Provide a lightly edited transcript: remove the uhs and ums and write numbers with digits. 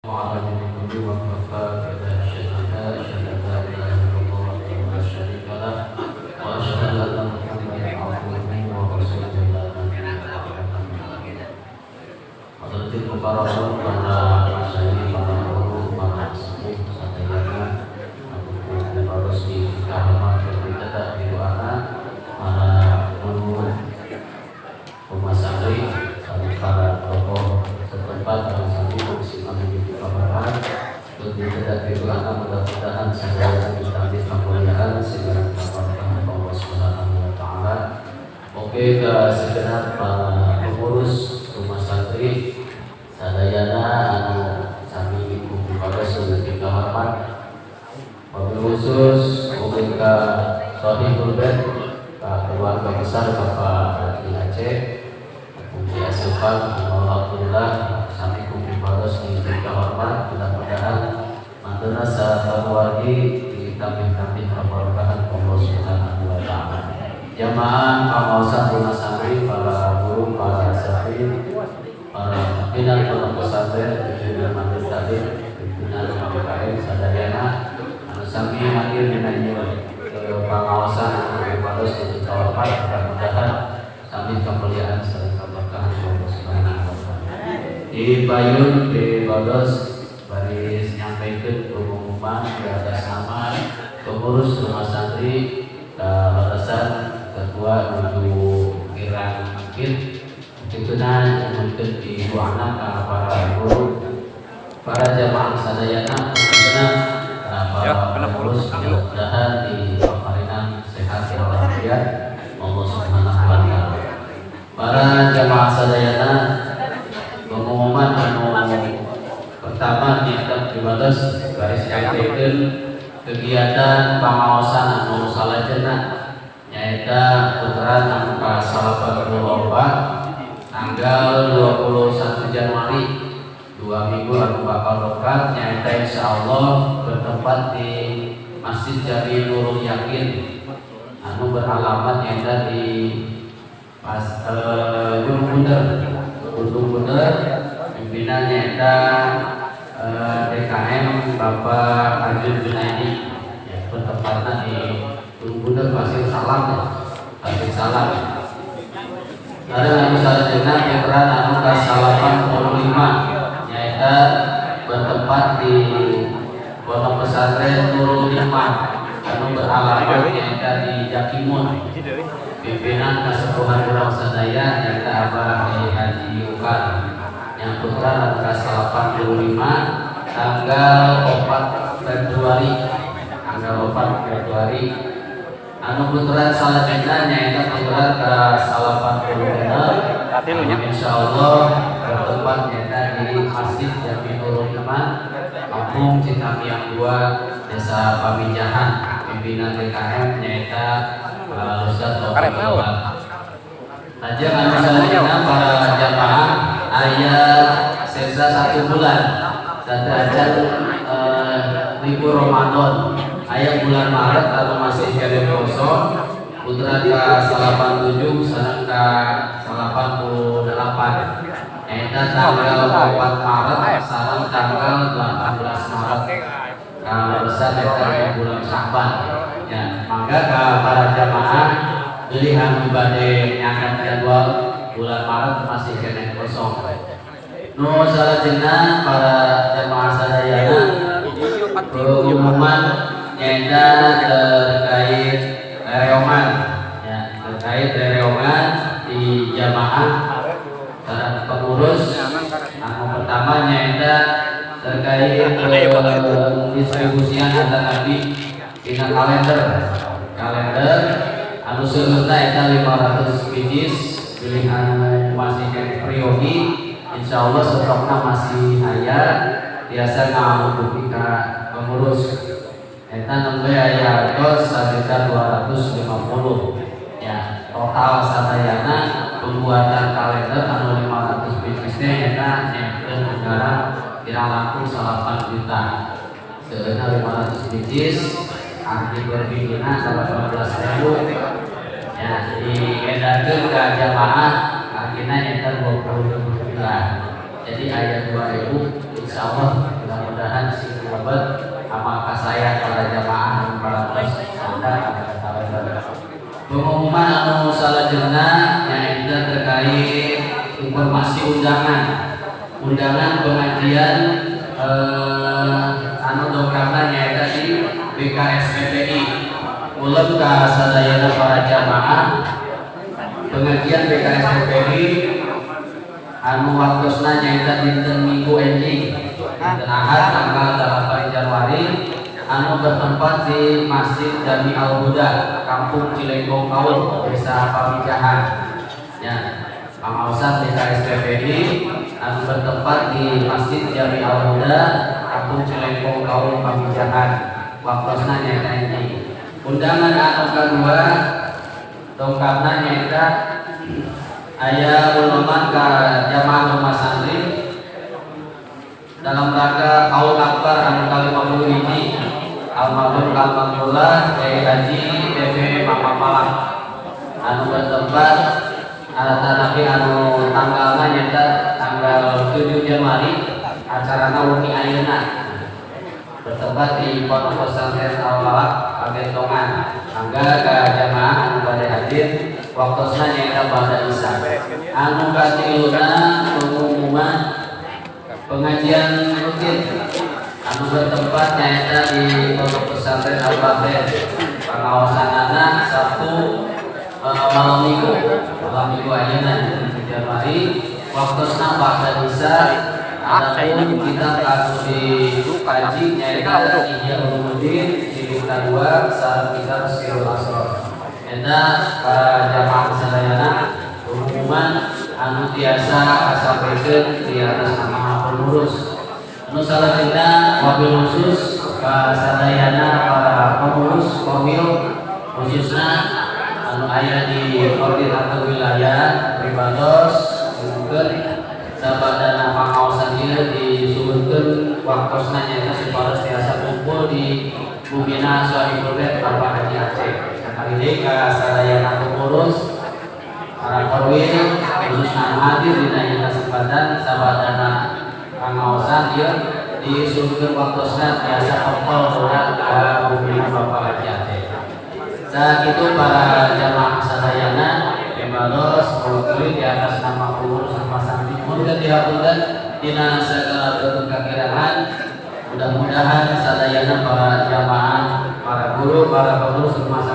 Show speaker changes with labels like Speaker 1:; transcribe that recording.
Speaker 1: وعلى جنوده وكفى بلا شهداء أشهد أن لا إله إلا الله وحده لا شريك له وأشهد أن محمدا عبده ورسوله لا نبي بعده. Hadirin mukarramun, para masyayikh, para guru, para sepuh sadayana, aku harus dikahormat berbicara di doa para guru, rumah santri, para tokoh setempat dan santri muslim di kawasan untuk tidak didoakan mudah-mudahan segala mustahil kemuliaan segera didapatkan Allah Subhanahu wa taala. Oke, ke segenap para pengurus rumah santri sadayana anu sami kumpul pada sudah dikahormat. Wabil khusus mungkin ke Sohibul Bait, keluarga besar Bapak Haji Aceh Bukti Asufan, alhamdulillah sami kumpul pada sudah dikahormat. Mudah-mudahan manteuna sakeluargi ditambah-tambah keberkahan Allah Subhanahu wa taala. Jamaah pengawasan rumah santri, para guru, para asatidz, para pimpinan pondok pesantren, pimpinan majelis taklim, pimpinan PKM sadayana anu sami hadir dina pengawasan Pados untuk hormat. Mudah-mudahan sami kemuliaan sareng keberkahan Allah Subhanahu wa taala. Di payun di Pados baris nyampaikan pengumuman di atas nama pengurus rumah santri batasan ketua menuju kirang mungkin itunan mungkin di ruangan para guru, para jamaah sadayana, para pengurus mudah-mudahan di pamarinan sehat walafiat Allah Subhanahu wa taala. Para jamaah sadayana, pengumuman pertama kita dibatas garis nyampaikan kegiatan pengawasan anu salajengna nyaeta putaran angka 84 tanggal 21 Januari 2 minggu anu bakal rokat nyaeta insyaallah bertempat di Masjid Jami Nurul Yakin anu beralamat nyaeta di Gunung Bunder. Pimpinan nyaeta DKM Bapak Arjun Junaidi, ya, bertempatnya di Gunung Pasir Salam, Pasir Salam. Ada anu sarjana peran anu ke-85 nyaeta bertempat di Pondok Pesantren Nurul Hikmah anu beralamat nyaeta di Jakimun. Pimpinan Kesepuhan Urang Sadaya nyaeta Abah Haji Ukan. Yang putra angka 85 tanggal 4 Februari anu putra salajengna nyaeta putra ke 86 insyaallah bertempat nyaeta di Masjid Jami Nurul Iman Kampung Citamiang 2 Desa Pamijahan. Pimpinan DKM nyaeta Ustaz Taufiq. Ajak anu salajengna para jamaah ayat sisa 1 bulan sajak libur Ramadan ayat bulan Maret atau masih kene poso putra ke 87 sareng ke 88 eta tanggal 4 Maret sareng tanggal 18 Maret kalau besar eta bulan Sya'ban ya. Maka ke para jamaah pilihan bade nyangkat jadwal bulan Maret masih kena kosong. Nu salajengna para jamaah sadayana pengumuman nyaeta terkait reongan ya, terkait reongan di jamaah para pengurus. Anu pertama nyaeta terkait distribusian antar nabi dina kalender anu seueurna eta 500 biji pilihan masih priori insyaallah stokna masih aya biasa ngamuduhi ka pengurus eta nembe aya hartos sekitar 250 ya. Total sadayana pembuatan kalender anu 500 biji teh eta nyaeun negara kirang langkung 8 juta seueurna 500 biji arti berbikina 18.000 ya, diedarkeun ka jamaah akhirnya nyetar 20 bulan. Jadi ayat 2000 insya insya Allah mudah-mudahan si sahabat amal kasaya para jamaah para pengumuman anu salajengna nyaeta terkait informasi undangan pengajian anu dongkarna nyaeta di BKSPPI. Ulun ka sadayana para jamaah pengajian BKSPPI anu waktosna nyaeta dinten Minggu ending dinten Ahad tanggal 8 Januari anu bertempat di Masjid Jami Al-Huda Kampung Cilenggong Kaul Desa Pamijahan ya. Pengawasan BKSPPI anu bertempat di Masjid Jami Al-Huda Kampung Cilenggong Kaul Pamijahan waktosna nyaeta ending. Undangan anu kedua dongkarna nyaeta aya uluman ka jamaah rumah santri dalam rangka Haul Akbar anu ke-50 hiji almarhum almarhumullah Kyai Haji DP Mapapalang anu bertempat alatanapi anu tanggalna nyaeta tanggal 7 Januari acarana wengi ayeuna bertempat di Pondok Pesantren Al-Falaq Pagentongan angga ka jamaah anu bade hadir waktosna nyaeta ba'da isya. Anu katiluna pengumuman pengajian rutin anu bertempat nyaeta di Pondok Pesantren Al-Bahrain. Pangaosanana Sabtu malam Minggu ayeuna di Januari waktosna ba'da isya. Adapun kita harus dikaji nyaeta Ihya Ulumuddin jilid 2 saat kita Sirul Asrar. Eta para jamaah sadayana pengumuman anu tiasa kasampikeun di atas nama pengurus. Nu salajengna wabil khusus ka sadayana para pengurus komil khususna anu aya di koordinator wilayah Ribados mungkin sabadana pangaosan ieu disuhurkeun waktosna nyaeta supados tiasa kumpul di Bumina Sohibul Bait Bapak Haji Aceh. Sakali ka sadayana pengurus para korwil khususna anu hadir dina kesempatan sabadana pangaosan ieu disuhurkeun waktosna tiasa kumpul urang ka Bumina Bapak Haji Aceh. Sakitu para jamaah sadayana Bados mewakili di atas nama pengurus rumah santri mungkin dihaturkan dina segala bentuk kekirangan. Mudah-mudahan sadayana para jamaah, para guru, para pengurus rumah